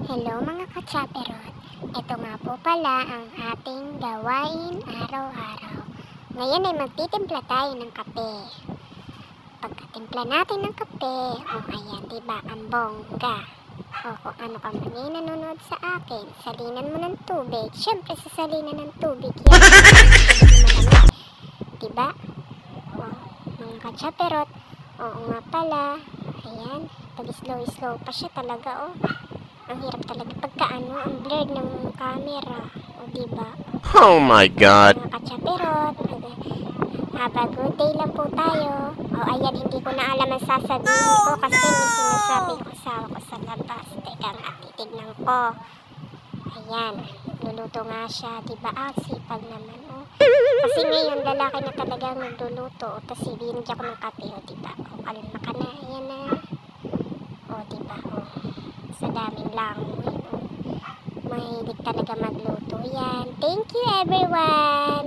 Hello mga ka-chaperot. Ito nga po pala ang ating gawain araw-araw. Ngayon ay magtitimpla tayo ng kape. Pagkatimpla natin ng kape, ayan, diba, ang bongga. Kung ano ka man ay nanonood sa akin, salinan mo ng tubig. Siyempre, sa salinan ng tubig yan. Malamig, diba? Mga ka-chaperot, oo nga pala, ayan, pag slow pa siya talaga, ang hirap talaga pagkaano, ang blurred ng camera. Diba? Oh my God. Mga ka-chaperot, have a good day lang po tayo. Ayan, hindi ko na alam ang sasabihin ko kasi may sinasabi ko asawa ko sa labas. Teka nga, titignan ko. Ayan, luluto nga siya. Diba? Sipag naman, Kasi ngayon, lalaki na talagang nagluluto. Tapos binigyan ko ng kape, diba? Kalma ka na, ayan na. Diba? Sa daming langoy, mahilig talaga magluto yan. Thank you everyone!